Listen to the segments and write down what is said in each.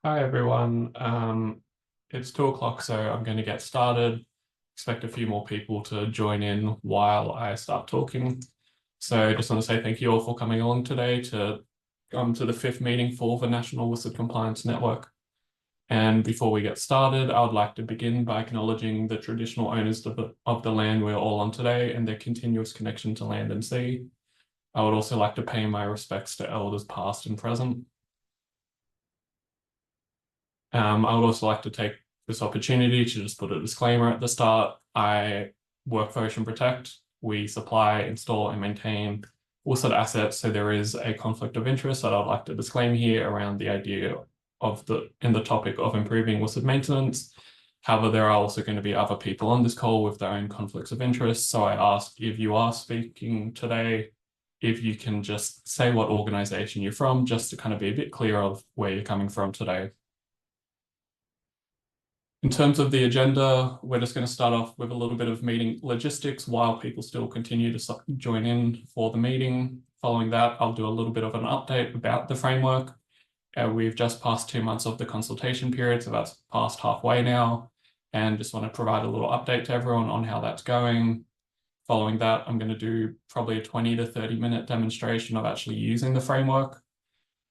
Hi everyone. It's 2 o'clock, so I'm going to get started. Expect a few more people to join in while I start talking. So I just want to say thank you all for coming along today to come to the 5th meeting for the National WSUD Compliance Network. And before we get started, I would like to begin by acknowledging the traditional owners of the land we're all on today and their continuous connection to land and sea. I would also like to pay my respects to elders past and present. I would also like to take this opportunity to just put a disclaimer at the start. I work for Ocean Protect. We supply, install, and maintain WSUD assets, so there is a conflict of interest that I'd like to disclaim here around the idea of the topic of improving WSUD maintenance. However, there are also going to be other people on this call with their own conflicts of interest. So I ask, if you are speaking today, if you can just say what organization you're from, just to kind of be a bit clear of where you're coming from today. In terms of the agenda, we're just going to start off with a little bit of meeting logistics while people still continue to join in for the meeting. Following that, I'll do a little bit of an update about the framework. We've just passed 2 months of the consultation period, so that's past halfway now, and just want to provide a little update to everyone on how that's going. Following that, I'm going to do probably a 20 to 30-minute demonstration of actually using the framework.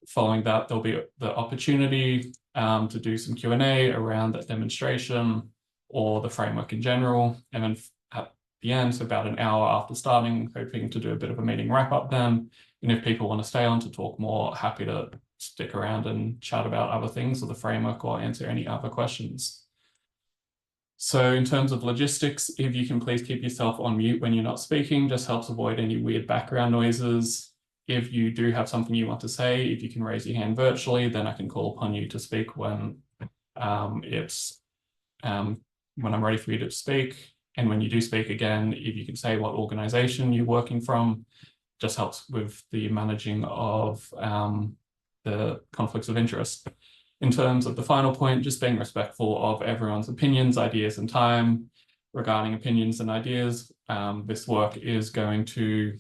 Following that, there'll be the opportunity to do some Q&A around that demonstration or the framework in general. And then at the end, so about an hour after starting, hoping to do a bit of a meeting wrap up then. And if people want to stay on to talk more, happy to stick around and chat about other things or the framework or answer any other questions. So in terms of logistics, if you can please keep yourself on mute when you're not speaking, just helps avoid any weird background noises. If you do have something you want to say, if you can raise your hand virtually, then I can call upon you to speak when I'm ready for you to speak. And when you do speak again, if you can say what organization you're working from, just helps with the managing of the conflicts of interest. In terms of the final point, just being respectful of everyone's opinions, ideas, and time. Regarding opinions and ideas, this work is going to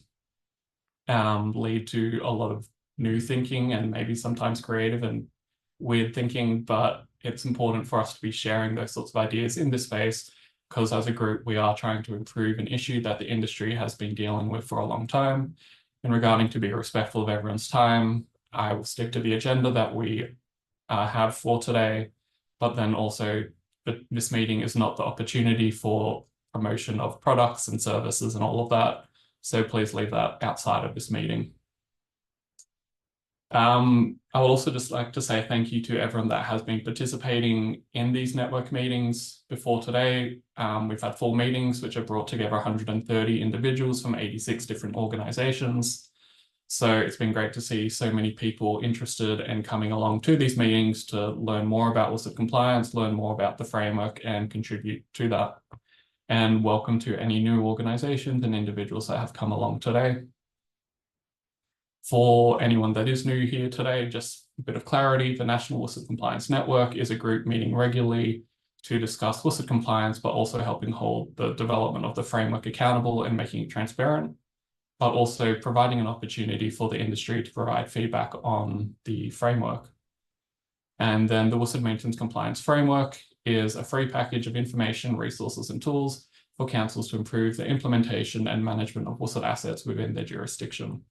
lead to a lot of new thinking and maybe sometimes creative and weird thinking, but it's important for us to be sharing those sorts of ideas in this space because as a group, we are trying to improve an issue that the industry has been dealing with for a long time. And regarding to be respectful of everyone's time, I will stick to the agenda that we have for today, but then also this meeting is not the opportunity for promotion of products and services and all of that. So please leave that outside of this meeting. I would also just like to say thank you to everyone that has been participating in these network meetings before today. We've had 4 meetings, which have brought together 130 individuals from 86 different organizations. So it's been great to see so many people interested and coming along to these meetings to learn more about WSUD compliance, learn more about the framework and contribute to that. And welcome to any new organizations and individuals that have come along today. For anyone that is new here today, just a bit of clarity, the National WSUD Compliance Network is a group meeting regularly to discuss WSUD compliance, but also helping hold the development of the framework accountable and making it transparent, but also providing an opportunity for the industry to provide feedback on the framework. And then the WSUD Maintenance Compliance Framework is a free package of information, resources, and tools for councils to improve the implementation and management of WSUD assets within their jurisdiction.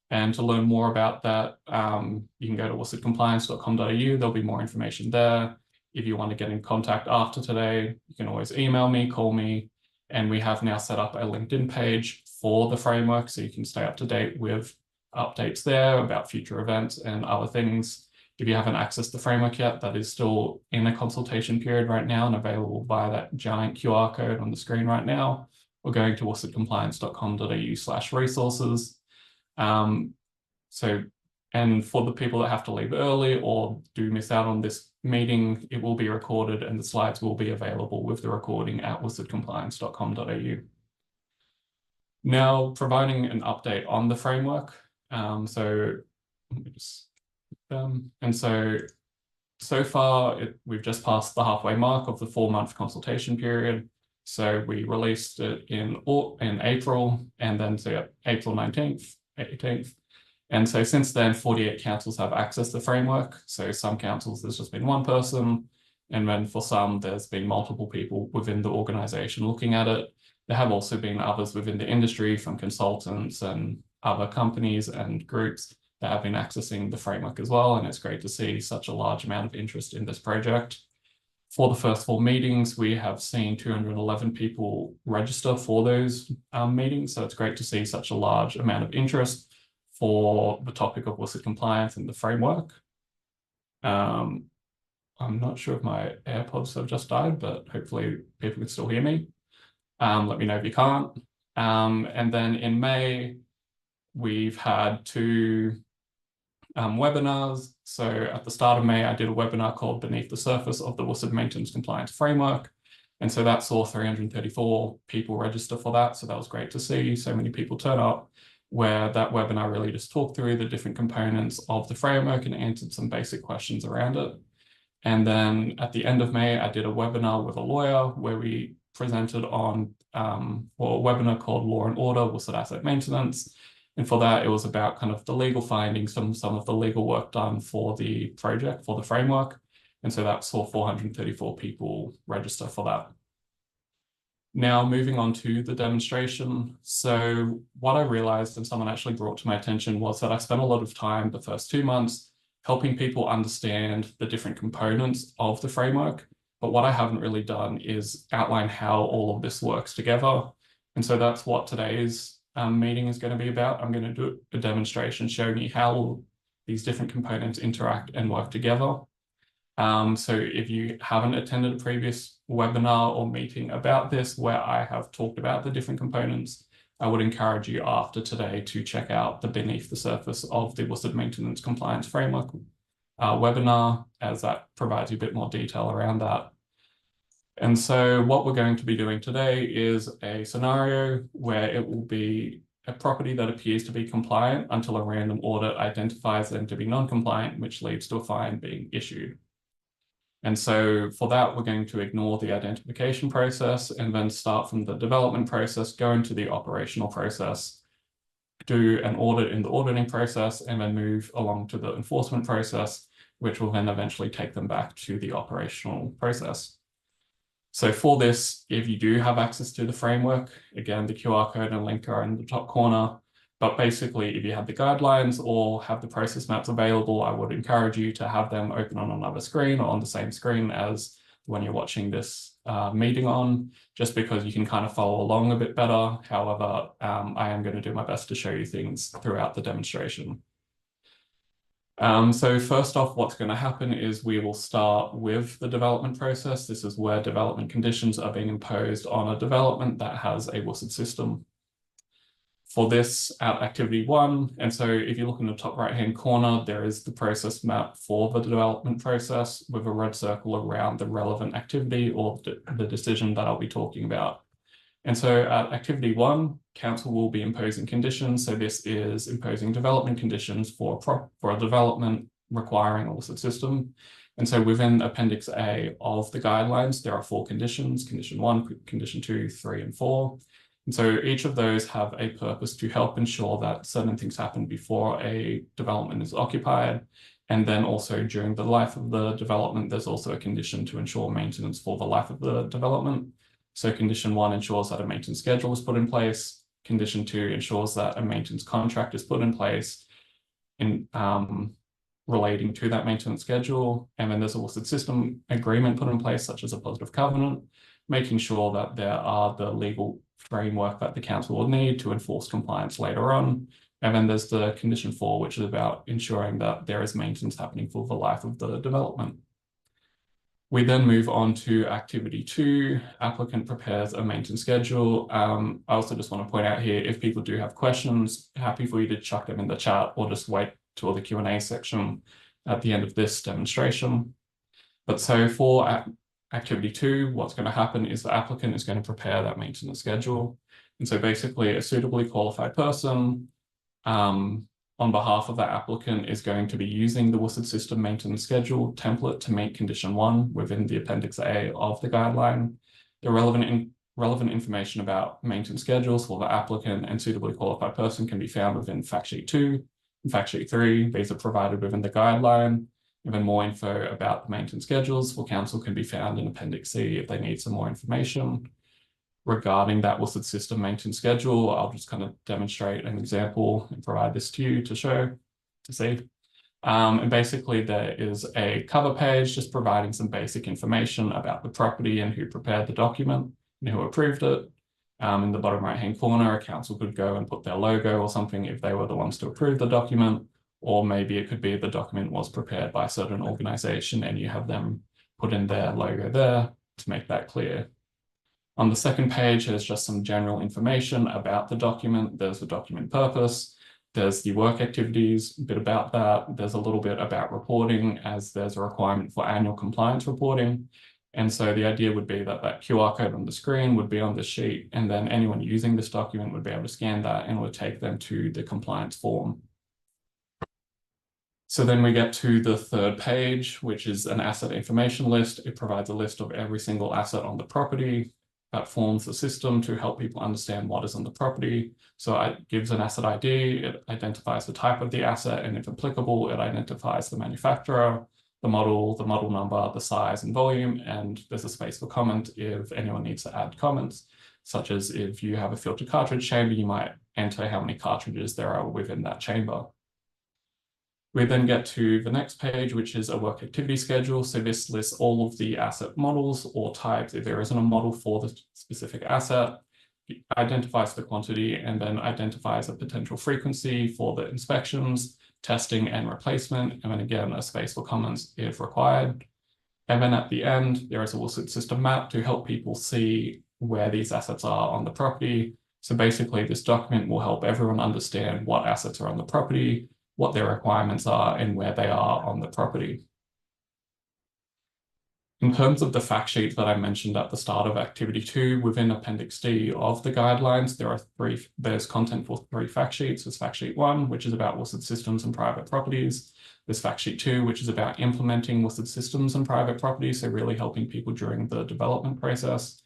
And to learn more about that, you can go to wsudcompliance.com.au. There'll be more information there. If you want to get in contact after today, you can always email me, call me, and we have now set up a LinkedIn page for the framework, so you can stay up to date with updates there about future events and other things. If you haven't accessed the framework yet, that is still in a consultation period right now and available via that giant QR code on the screen right now, or going to wsudcompliance.com.au/resources. And for the people that have to leave early or do miss out on this meeting, it will be recorded and the slides will be available with the recording at wsudcompliance.com.au. Now, providing an update on the framework. So far, we've just passed the halfway mark of the 4-month consultation period. So we released it in April, and then April 19th, 18th. And so since then, 48 councils have accessed the framework. So some councils, there's just been one person. And then for some, there's been multiple people within the organization looking at it. There have also been others within the industry, from consultants and other companies and groups that have been accessing the framework as well. And it's great to see such a large amount of interest in this project. For the first 4 meetings, we have seen 211 people register for those meetings. So it's great to see such a large amount of interest for the topic of WSUD compliance and the framework. I'm not sure if my AirPods have just died, but hopefully people can still hear me. Let me know if you can't. And then in May, we've had 2 webinars. So at the start of May, I did a webinar called Beneath the Surface of the WSUD Maintenance Compliance Framework. And so that saw 334 people register for that. So that was great to see so many people turn up, where that webinar really just talked through the different components of the framework and answered some basic questions around it. And then at the end of May, I did a webinar with a lawyer where we presented on a webinar called Law and Order, WSUD Asset Maintenance. And for that, it was about kind of the legal findings, some of the legal work done for the project, for the framework. And so that saw 434 people register for that. Now, moving on to the demonstration. So what I realized, and someone actually brought to my attention, was that I spent a lot of time the first 2 months helping people understand the different components of the framework. But what I haven't really done is outline how all of this works together. And so that's what today's meeting is going to be about. I'm going to do a demonstration showing you how these different components interact and work together. So if you haven't attended a previous webinar or meeting about this, where I have talked about the different components, I would encourage you after today to check out the Beneath the Surface of the WSUD Maintenance Compliance Framework webinar, as that provides you a bit more detail around that. And so what we're going to be doing today is a scenario where it will be a property that appears to be compliant until a random audit identifies them to be non-compliant, which leads to a fine being issued. And so for that, we're going to ignore the identification process and then start from the development process, go into the operational process, do an audit in the auditing process, and then move along to the enforcement process, which will then eventually take them back to the operational process. So for this, if you do have access to the framework, again, the QR code and link are in the top corner. But basically, if you have the guidelines or have the process maps available, I would encourage you to have them open on another screen or on the same screen as when you're watching this meeting on, just because you can kind of follow along a bit better. However, I am going to do my best to show you things throughout the demonstration. So first off, what's going to happen is we will start with the development process. This is where development conditions are being imposed on a development that has a WSUD system. For this at activity 1, and so if you look in the top right-hand corner, there is the process map for the development process with a red circle around the relevant activity or the decision that I'll be talking about. And so at activity 1, council will be imposing conditions. So this is imposing development conditions for a development requiring a WSUD system. And so within Appendix A of the guidelines, there are 4 conditions: condition 1, condition 2, 3, and 4. And so each of those have a purpose to help ensure that certain things happen before a development is occupied. And then also during the life of the development, there's also a condition to ensure maintenance for the life of the development. So condition 1 ensures that a maintenance schedule is put in place. Condition 2 ensures that a maintenance contract is put in place in relating to that maintenance schedule. And then there's a WSUD system agreement put in place, such as a positive covenant, making sure that there are the legal framework that the council will need to enforce compliance later on. And then there's the condition 4, which is about ensuring that there is maintenance happening for the life of the development. We then move on to activity 2, applicant prepares a maintenance schedule. I also just want to point out here, if people do have questions, happy for you to chuck them in the chat or just wait till the Q&A section at the end of this demonstration. But so for activity 2, what's going to happen is the applicant is going to prepare that maintenance schedule. And so basically a suitably qualified person on behalf of that applicant is going to be using the WSUD system maintenance schedule template to meet condition 1 within the Appendix A of the guideline. The relevant information about maintenance schedules for the applicant and suitably qualified person can be found within fact sheet 2. In fact sheet 3, these are provided within the guideline. Even more info about the maintenance schedules for council can be found in Appendix C if they need some more information. Regarding that WSUD system maintenance schedule, I'll just kind of demonstrate an example and provide this to you to see. And basically there is a cover page just providing some basic information about the property and who prepared the document and who approved it. In the bottom right hand corner, a council could go and put their logo or something if they were the ones to approve the document, or maybe it could be the document was prepared by a certain organization and you have them put in their logo there to make that clear. On the second page, there's just some general information about the document. There's the document purpose, there's the work activities, a bit about that. There's a little bit about reporting, as there's a requirement for annual compliance reporting. And so the idea would be that that QR code on the screen would be on the sheet, and then anyone using this document would be able to scan that and it would take them to the compliance form. So then we get to the third page, which is an asset information list. It provides a list of every single asset on the property. That forms the system to help people understand what is on the property. So it gives an asset ID, it identifies the type of the asset, and if applicable, it identifies the manufacturer, the model number, the size and volume, and there's a space for comment if anyone needs to add comments, such as if you have a filter cartridge chamber, you might enter how many cartridges there are within that chamber. We then get to the next page, which is a work activity schedule. So this lists all of the asset models or types if there isn't a model for the specific asset. It identifies the quantity and then identifies a potential frequency for the inspections, testing and replacement, and then again a space for comments if required. And then at the end, there is a WSUD system map to help people see where these assets are on the property. So basically this document will help everyone understand what assets are on the property, what their requirements are, and where they are on the property. In terms of the fact sheet that I mentioned at the start of Activity 2, within Appendix D of the guidelines, there's content for 3 fact sheets. There's Fact Sheet 1, which is about WSUD systems and private properties. There's Fact Sheet 2, which is about implementing WSUD systems and private properties, so really helping people during the development process.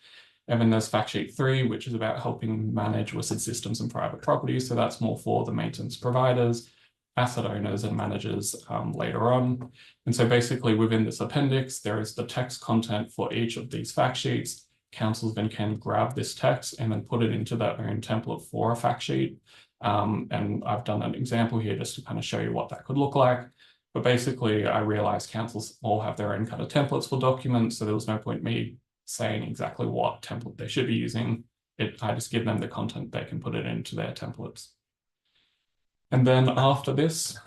And then there's Fact Sheet 3, which is about helping manage WSUD systems and private properties, so that's more for the maintenance providers, asset owners and managers later on. And so basically within this appendix, there is the text content for each of these fact sheets. Councils then can grab this text and then put it into their own template for a fact sheet. And I've done an example here just to kind of show you what that could look like. But basically, I realized councils all have their own kind of templates for documents, so there was no point me saying exactly what template they should be using. I just give them the content, they can put it into their templates. And then after this,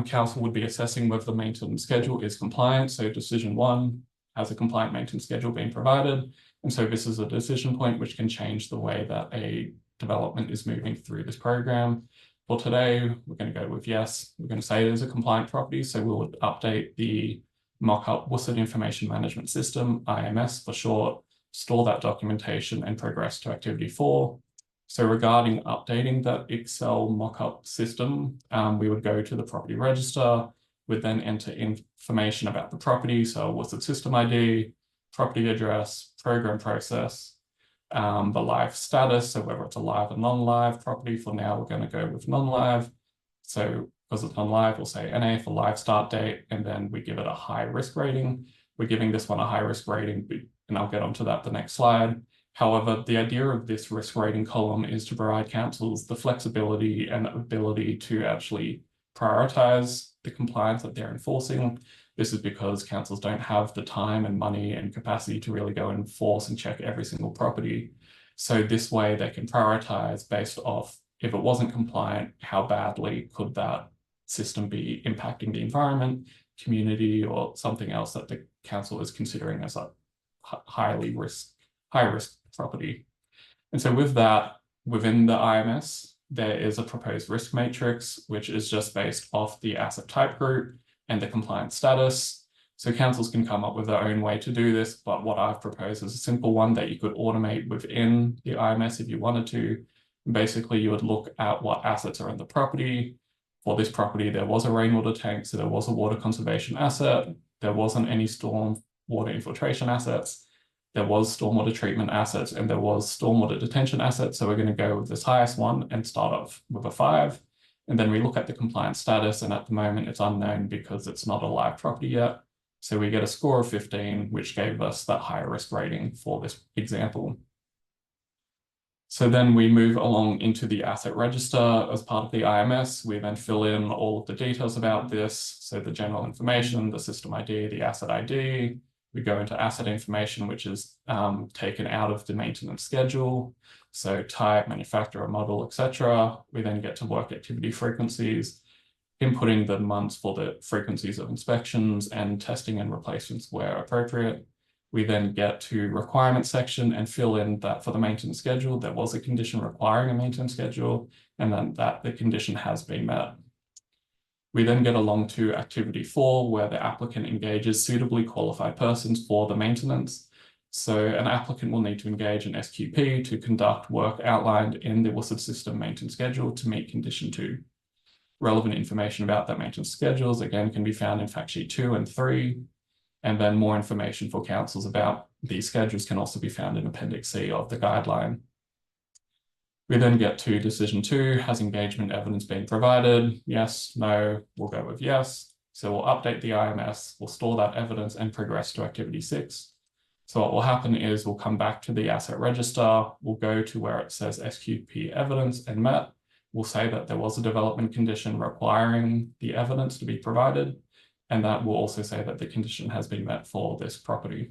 council would be assessing whether the maintenance schedule is compliant. So decision 1 has a compliant maintenance schedule being provided. And so this is a decision point which can change the way that a development is moving through this program. For today, we're going to go with yes. We're going to say it is a compliant property. So we'll update the mock-up WSUD Information Management System, IMS for short, store that documentation and progress to Activity 4. So regarding updating that Excel mock-up system, we would go to the property register, would then enter information about the property. So what's the system ID, property address, program process, the live status. So whether it's a live or non-live property. For now, we're going to go with non-live. So because it's non-live, we'll say NA for live start date, and then we give it a high risk rating. We're giving this one a high risk rating, and I'll get onto that the next slide. However, the idea of this risk rating column is to provide councils the flexibility and ability to actually prioritize the compliance that they're enforcing. This is because councils don't have the time and money and capacity to really go and enforce and check every single property. So this way they can prioritize based off, if it wasn't compliant, how badly could that system be impacting the environment, community, or something else that the council is considering as a high risk property. And so with that, within the IMS, there is a proposed risk matrix, which is just based off the asset type group and the compliance status. So councils can come up with their own way to do this, but what I've proposed is a simple one that you could automate within the IMS if you wanted to. Basically, you would look at what assets are in the property. For this property, there was a rainwater tank, so there was a water conservation asset. There wasn't any storm water infiltration assets. There was stormwater treatment assets, and there was stormwater detention assets. So we're going to go with this highest one and start off with a 5. And then we look at the compliance status, and at the moment it's unknown because it's not a live property yet. So we get a score of 15, which gave us that higher risk rating for this example. So then we move along into the asset register as part of the IMS. We then fill in all of the details about this. So the general information, the system ID, the asset ID. We go into asset information, which is taken out of the maintenance schedule. So type, manufacturer, model, etc. We then get to work activity frequencies, inputting the months for the frequencies of inspections and testing and replacements where appropriate. We then get to requirements section and fill in that for the maintenance schedule, there was a condition requiring a maintenance schedule, and then that the condition has been met. We then get along to activity 4, where the applicant engages suitably qualified persons for the maintenance. So an applicant will need to engage an SQP to conduct work outlined in the WSUD system maintenance schedule to meet condition 2. Relevant information about that maintenance schedules, again, can be found in fact sheet 2 and 3. And then more information for councils about these schedules can also be found in Appendix C of the guideline. We then get to decision 2, has engagement evidence been provided? Yes, no, we'll go with yes. So we'll update the IMS, we'll store that evidence and progress to activity 6. So what will happen is we'll come back to the asset register, we'll go to where it says SQP evidence and met. We'll say that there was a development condition requiring the evidence to be provided. And that will also say that the condition has been met for this property.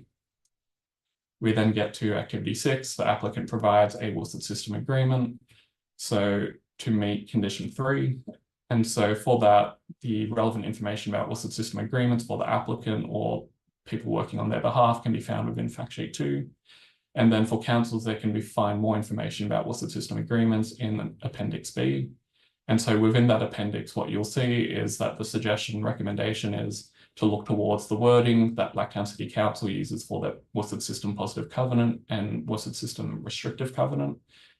We then get to activity 6, the applicant provides a WSUD system agreement. So to meet condition 3. And so for that, the relevant information about WSUD system agreements for the applicant or people working on their behalf can be found within fact sheet 2. And then for councils, they can find more information about WSUD system agreements in Appendix B. And so within that appendix, what you'll see is that the suggestion recommendation is to look towards the wording that Blacktown City Council uses for the WSUD system positive covenant and WSUD system restrictive covenant.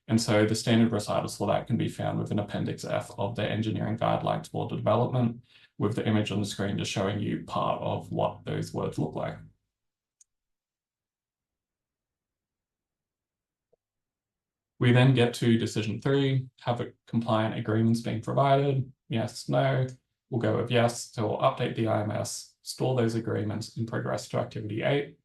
And so the standard recitals for that can be found within Appendix F of the engineering guidelines for the development, with the image on the screen just showing you part of what those words look like. We then get to decision 3, have a compliant agreements being provided? Yes, no, we'll go with yes. So we'll update the IMS, store those agreements and progress to activity 8.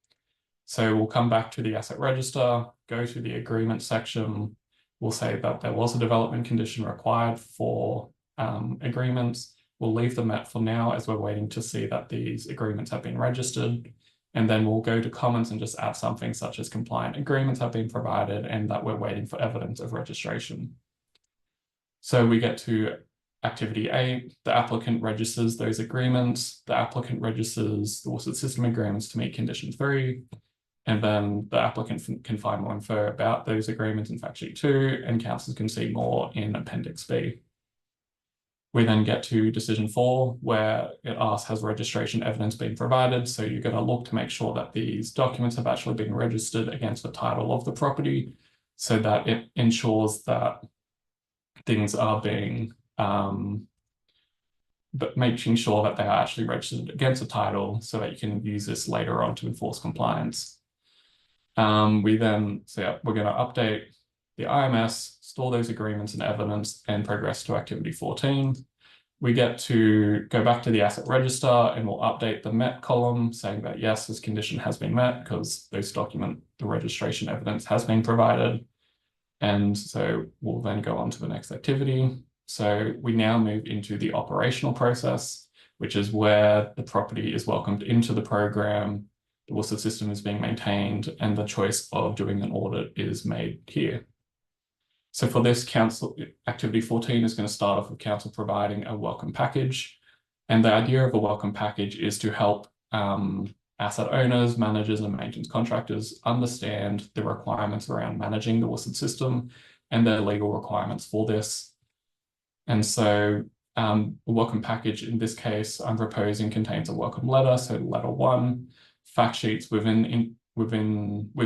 So we'll come back to the asset register, go to the agreement section. We'll say that there was a development condition required for agreements. We'll leave them at for now as we're waiting to see that these agreements have been registered. And then we'll go to comments and just add something such as compliant agreements have been provided and that we're waiting for evidence of registration. So we get to activity 8, the applicant registers those agreements. The applicant registers the WSUD system agreements to meet condition 3. And then the applicant can find more info about those agreements in fact sheet 2, and councils can see more in Appendix B. We then get to decision 4, where it asks, has registration evidence been provided? So you're going to look to make sure that these documents have actually been registered against the title of the property, so that it ensures that things are being, but making sure that they are actually registered against the title so that you can use this later on to enforce compliance. We're going to update the IMS, store those agreements and evidence, and progress to activity 14. We get to go back to the asset register and we'll update the met column saying that yes, this condition has been met because the registration evidence has been provided. And so we'll then go on to the next activity. So we now move into the operational process, which is where the property is welcomed into the program, the WSUD system is being maintained, and the choice of doing an audit is made here. So for this, council activity 14 is going to start off with council providing a welcome package. And the idea of a welcome package is to help asset owners, managers, and maintenance contractors understand the requirements around managing the WSUD system and the legal requirements for this. And so the welcome package in this case I'm proposing contains a welcome letter, so letter 1, fact sheets with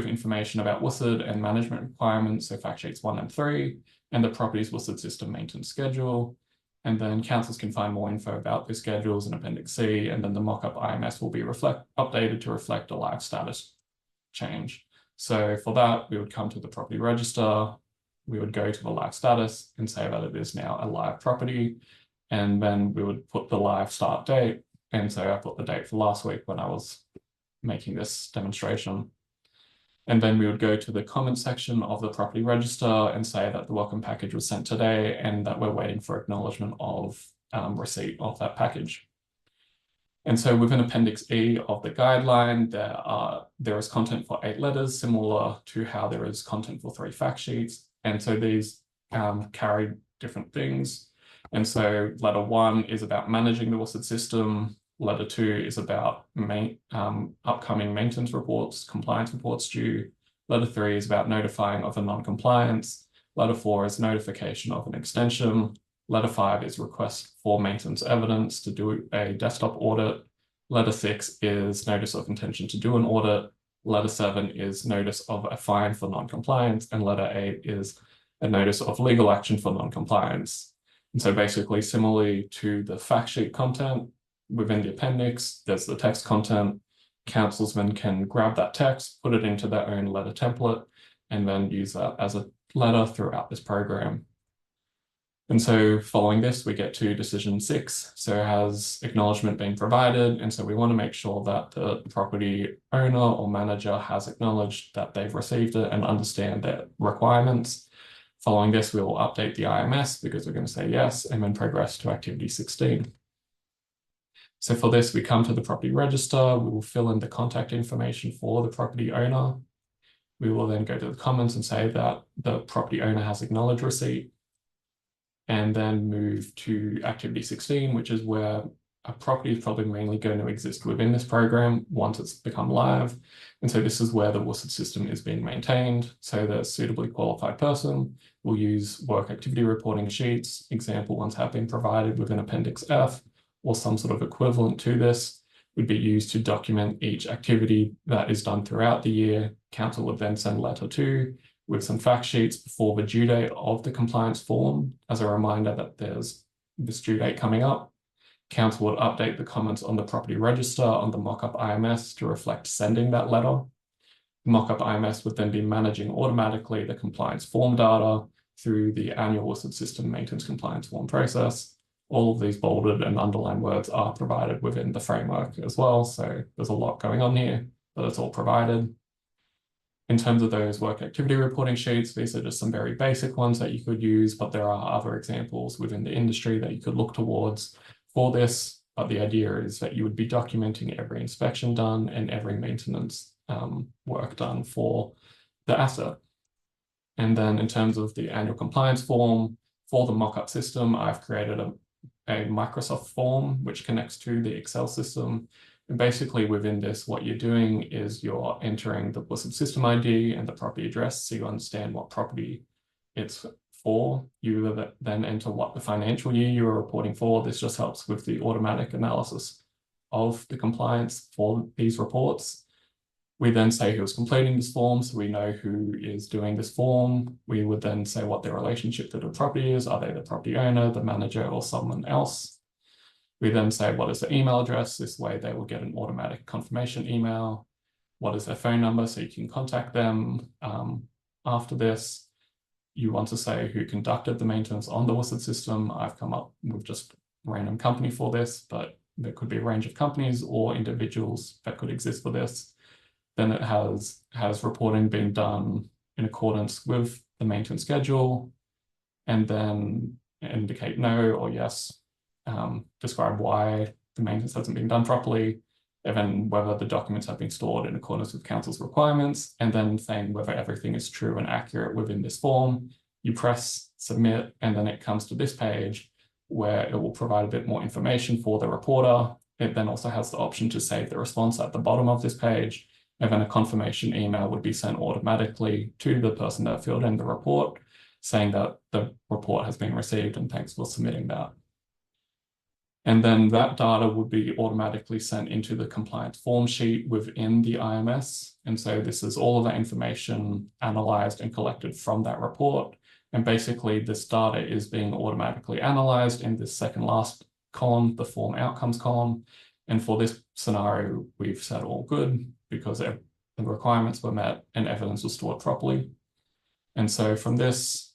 information about WSUD and management requirements, so fact sheets 1 and 3, and the property's WSUD system maintenance schedule. And then councils can find more info about the schedules in Appendix C, and then the mock-up IMS will be updated to reflect a live status change. So for that, we would come to the property register, we would go to the live status and say that it is now a live property. And then we would put the live start date. And so I put the date for last week when I was making this demonstration. And then we would go to the comment section of the property register and say that the welcome package was sent today and that we're waiting for acknowledgement of receipt of that package. And so within Appendix E of the guideline, there is content for 8 letters, similar to how there is content for 3 fact sheets. And so these carry different things. And so letter 1 is about managing the WSUD system. Letter 2 is about upcoming maintenance reports, compliance reports due. Letter 3 is about notifying of a non-compliance. Letter 4 is notification of an extension. Letter 5 is request for maintenance evidence to do a desktop audit. Letter 6 is notice of intention to do an audit. Letter 7 is notice of a fine for non-compliance. And letter 8 is a notice of legal action for non-compliance. And so basically, similarly to the fact sheet content, within the appendix, there's the text content. Councils then can grab that text, put it into their own letter template, and then use that as a letter throughout this program. And so following this, we get to decision 6. So has acknowledgement been provided? And so we want to make sure that the property owner or manager has acknowledged that they've received it and understand their requirements. Following this, we will update the IMS because we're going to say yes, and then progress to activity 16. So for this, we come to the property register. We will fill in the contact information for the property owner. We will then go to the comments and say that the property owner has acknowledged receipt, and then move to activity 16, which is where a property is probably mainly going to exist within this program once it's become live. And so this is where the WSUD system is being maintained. So the suitably qualified person will use work activity reporting sheets. Example ones have been provided within Appendix F, or some sort of equivalent to this would be used to document each activity that is done throughout the year. Council would then send letter 2 with some fact sheets before the due date of the compliance form as a reminder that there's this due date coming up. Council would update the comments on the property register on the mock-up IMS to reflect sending that letter. The mock-up IMS would then be managing automatically the compliance form data through the annual WSUD system maintenance compliance form process. All of these bolded and underlined words are provided within the framework as well. So there's a lot going on here, but it's all provided. In terms of those work activity reporting sheets, these are just some very basic ones that you could use, but there are other examples within the industry that you could look towards for this. But the idea is that you would be documenting every inspection done and every maintenance work done for the asset. And then in terms of the annual compliance form for the mock-up system, I've created a Microsoft form which connects to the Excel system. And basically within this, what you're doing is you're entering the WSUD system ID and the property address so you understand what property it's for. You then enter what the financial year you're reporting for. This just helps with the automatic analysis of the compliance for these reports. We then say who's completing this form, so we know who is doing this form. We would then say what their relationship to the property is. Are they the property owner, the manager, or someone else? We then say what is the email address. This way they will get an automatic confirmation email. What is their phone number so you can contact them after this. You want to say who conducted the maintenance on the WSUD system. I've come up with just a random company for this, but there could be a range of companies or individuals that could exist for this. Then it has reporting being done in accordance with the maintenance schedule, and then indicate no or yes, describe why the maintenance hasn't been done properly, and then whether the documents have been stored in accordance with council's requirements, and then saying whether everything is true and accurate within this form. You press submit, and then it comes to this page where it will provide a bit more information for the reporter. It then also has the option to save the response at the bottom of this page. And then a confirmation email would be sent automatically to the person that filled in the report, saying that the report has been received and thanks for submitting that. And then that data would be automatically sent into the compliance form sheet within the IMS. And so this is all of that information analyzed and collected from that report. And basically this data is being automatically analyzed in this second last column, the form outcomes column. And for this scenario, we've said all good because the requirements were met and evidence was stored properly. And so from this,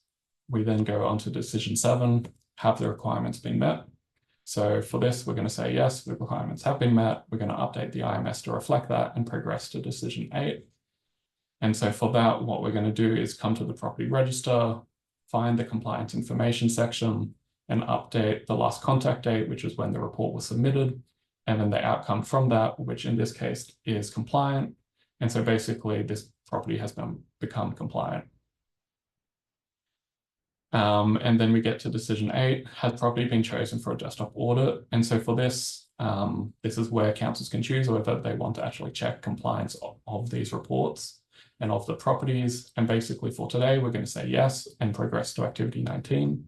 We then go on to decision 7, have the requirements been met? So for this, we're going to say yes, the requirements have been met. We're going to update the IMS to reflect that and progress to decision 8. And so for that, what we're going to do is come to the property register, find the compliance information section, and update the last contact date, which is when the report was submitted, and then the outcome from that, which in this case is compliant. And so basically this property has become compliant. And then we get to decision 8, has property been chosen for a desktop audit? And so for this, this is where councils can choose whether they want to actually check compliance of these reports and of the properties. And basically for today, we're going to say yes and progress to activity 19.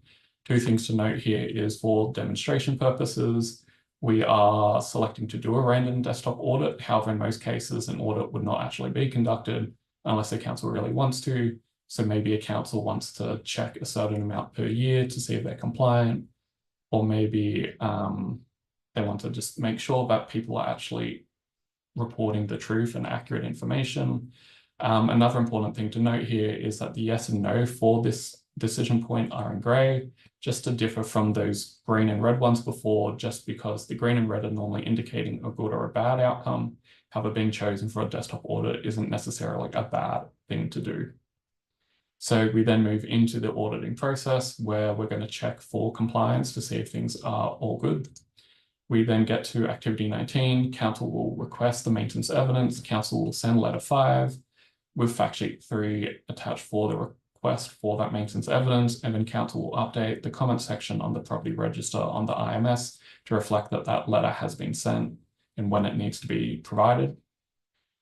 2 things to note here is for demonstration purposes, we are selecting to do a random desktop audit. However, in most cases, an audit would not actually be conducted unless the council really wants to. So maybe a council wants to check a certain amount per year to see if they're compliant, or maybe they want to just make sure that people are actually reporting the truth and accurate information. Another important thing to note here is that the yes and no for this decision point are in gray, just to differ from those green and red ones before, just because the green and red are normally indicating a good or a bad outcome. However, being chosen for a desktop audit isn't necessarily a bad thing to do. So we then move into the auditing process where we're going to check for compliance to see if things are all good. We then get to activity 19. Council will request the maintenance evidence. Council will send letter 5 with fact sheet 3 attached for the request for that maintenance evidence, and then council will update the comment section on the property register on the IMS to reflect that that letter has been sent and when it needs to be provided.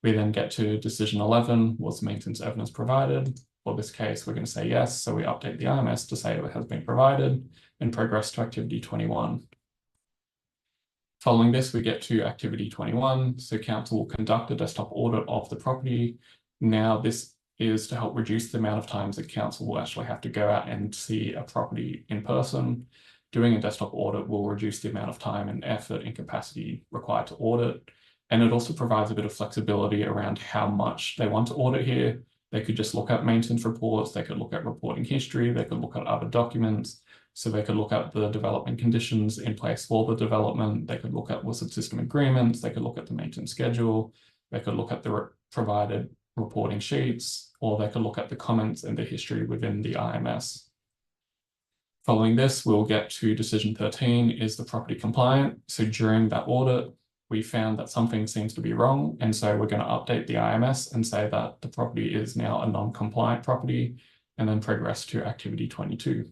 We then get to decision 11, was maintenance evidence provided? For this case, we're going to say yes, so we update the IMS to say it has been provided and progress to activity 21. Following this, we get to activity 21. So council will conduct a desktop audit of the property. Now, this is to help reduce the amount of times that council will actually have to go out and see a property in person. Doing a desktop audit will reduce the amount of time and effort and capacity required to audit. And it also provides a bit of flexibility around how much they want to audit here. They could just look at maintenance reports, they could look at reporting history, they could look at other documents. So they could look at the development conditions in place for the development, they could look at WSUD system agreements, they could look at the maintenance schedule, they could look at the provided reporting sheets, or they could look at the comments and the history within the IMS. Following this, we'll get to decision 13, is the property compliant? So during that audit, we found that something seems to be wrong, and so we're going to update the IMS and say that the property is now a non-compliant property, and then progress to activity 22.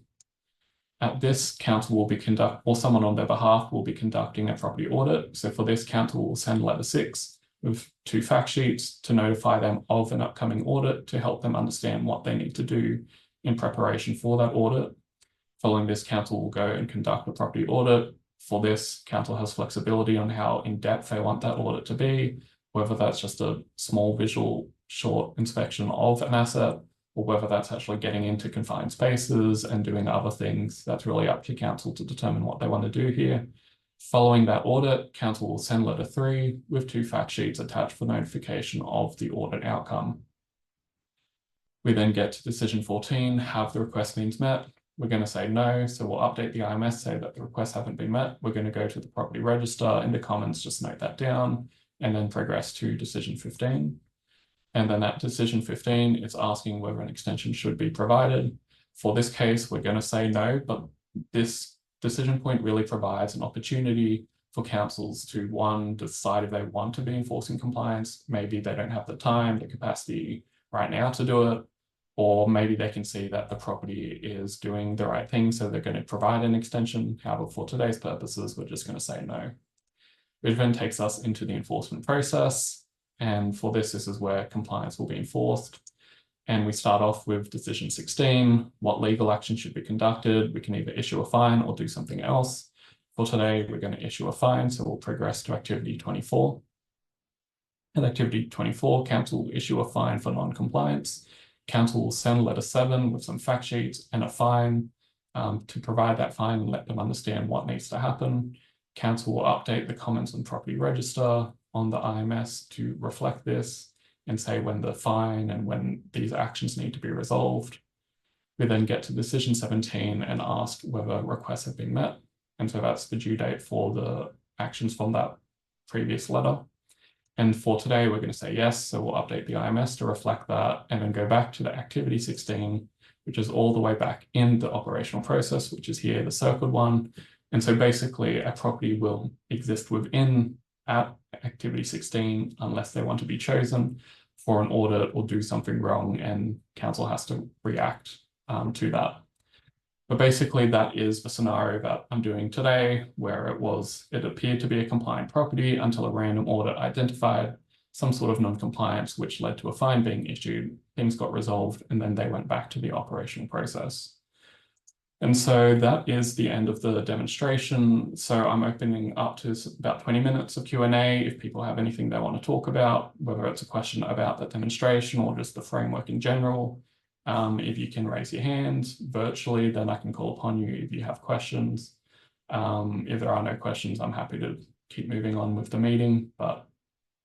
At this, council will be or someone on their behalf will be conducting a property audit. So for this, council will send letter 6 with 2 fact sheets to notify them of an upcoming audit to help them understand what they need to do in preparation for that audit. Following this, council will go and conduct a property audit. For this, council has flexibility on how in-depth they want that audit to be, whether that's just a small visual short inspection of an asset, or whether that's actually getting into confined spaces and doing other things. That's really up to council to determine what they want to do here. Following that audit, council will send letter 3 with 2 fact sheets attached for notification of the audit outcome. We then get to decision 14, have the request been met? We're going to say no, so we'll update the IMS, say that the requests haven't been met. We're going to go to the property register. In the comments, just note that down, and then progress to decision 15. And then at decision 15, it's asking whether an extension should be provided. For this case, we're going to say no, but this decision point really provides an opportunity for councils to, 1, decide if they want to be enforcing compliance. Maybe they don't have the time, the capacity right now to do it, or maybe they can see that the property is doing the right thing, so they're going to provide an extension. However, for today's purposes, we're just going to say no. Which then takes us into the enforcement process. And for this is where compliance will be enforced. And we start off with decision 16, what legal action should be conducted. We can either issue a fine or do something else. For today, we're going to issue a fine, so we'll progress to activity 24. At activity 24, council will issue a fine for non-compliance. Council will send letter 7 with some fact sheets and a fine to provide that fine and let them understand what needs to happen. Council will update the comments on property register on the IMS to reflect this and say when the fine and when these actions need to be resolved. We then get to decision 17 and ask whether requests have been met. And so that's the due date for the actions from that previous letter. And for today, we're going to say yes. So we'll update the IMS to reflect that and then go back to the activity 16, which is all the way back in the operational process, which is here, the circled one. And so basically a property will exist within at activity 16 unless they want to be chosen for an audit or do something wrong, and council has to react to that. But basically that is the scenario that I'm doing today, where it appeared to be a compliant property until a random audit identified some sort of non-compliance, which led to a fine being issued, things got resolved, and then they went back to the operational process. And so that is the end of the demonstration. So I'm opening up to about 20 minutes of Q&A if people have anything they want to talk about, whether it's a question about the demonstration or just the framework in general. If you can raise your hand virtually, then I can call upon you if you have questions. If there are no questions, I'm happy to keep moving on with the meeting, but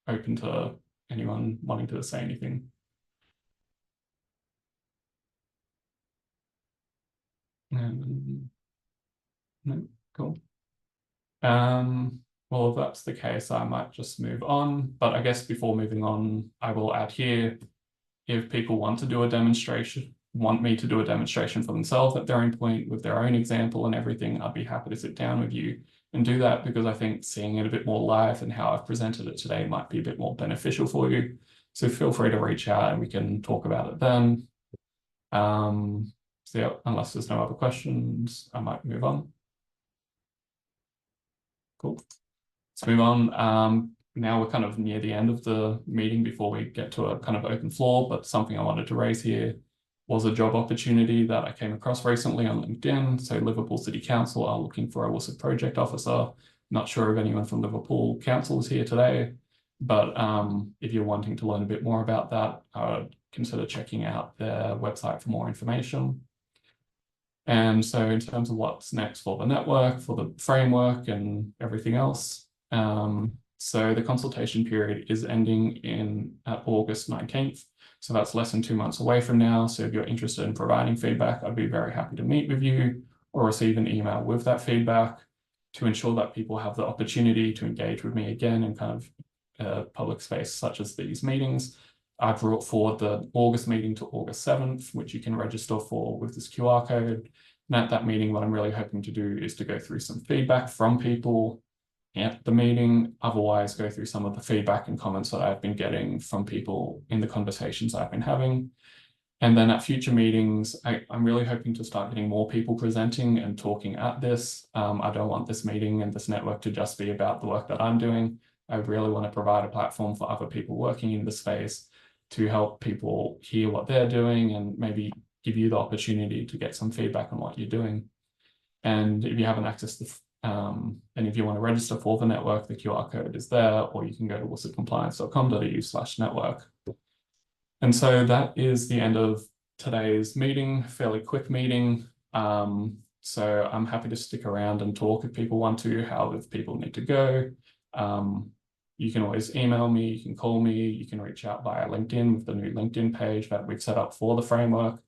open to anyone wanting to say anything. No, cool. Well, if that's the case, I might just move on. But I guess before moving on, I will add here, if people want to do a demonstration, want me to do a demonstration for themselves at their own point with their own example and everything, I'd be happy to sit down with you and do that, because I think seeing it a bit more live and how I've presented it today might be a bit more beneficial for you. So feel free to reach out and we can talk about it then. So yeah, unless there's no other questions, I might move on. Cool. Let's move on. Now we're kind of near the end of the meeting before we get to a kind of open floor, but something I wanted to raise here was a job opportunity that I came across recently on LinkedIn. So Liverpool City Council are looking for a WSUD project officer. Not sure if anyone from Liverpool Council is here today, but if you're wanting to learn a bit more about that, I would consider checking out their website for more information. And so in terms of what's next for the network, for the framework and everything else, so the consultation period is ending at August 19th. So that's less than 2 months away from now. So if you're interested in providing feedback, I'd be very happy to meet with you or receive an email with that feedback to ensure that people have the opportunity to engage with me again in kind of public space such as these meetings. I brought forward the August meeting to August 7th, which you can register for with this QR code. And at that meeting, what I'm really hoping to do is to go through some feedback from people at the meeting, otherwise go through some of the feedback and comments that I've been getting from people in the conversations I've been having. And then at future meetings, I'm really hoping to start getting more people presenting and talking at this. I don't want this meeting and this network to just be about the work that I'm doing. I really want to provide a platform for other people working in the space to help people hear what they're doing and maybe give you the opportunity to get some feedback on what you're doing. And if you haven't accessed the and if you want to register for the network, the QR code is there, or you can go to wsudcompliance.com.au/network. And so that is the end of today's meeting, fairly quick meeting. So I'm happy to stick around and talk if people want to, however, if people need to go. You can always email me, you can call me, you can reach out via LinkedIn with the new LinkedIn page that we've set up for the framework.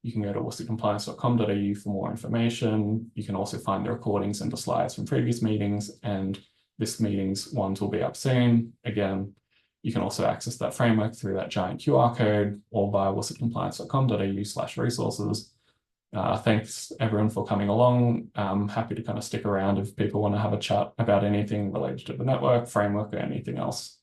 You can go to wsudcompliance.com.au for more information. You can also find the recordings and the slides from previous meetings, and this meeting's ones will be up soon. Again, you can also access that framework through that giant QR code or via wsudcompliance.com.au/resources. Thanks everyone for coming along. I'm happy to kind of stick around if people want to have a chat about anything related to the network, framework, or anything else.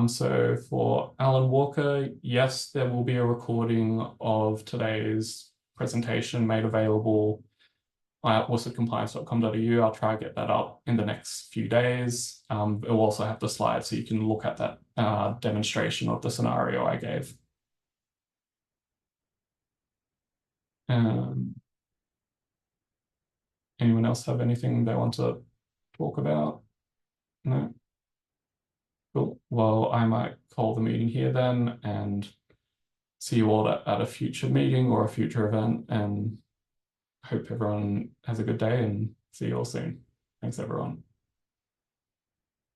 So for Alan Walker, yes, there will be a recording of today's presentation made available at wsudcompliance.com.au. I'll try to get that up in the next few days. It will also have the slides so you can look at that demonstration of the scenario I gave. Anyone else have anything they want to talk about? No? Cool. Well, I might call the meeting here then and see you all at a future meeting or a future event, and hope everyone has a good day and see you all soon. Thanks, everyone.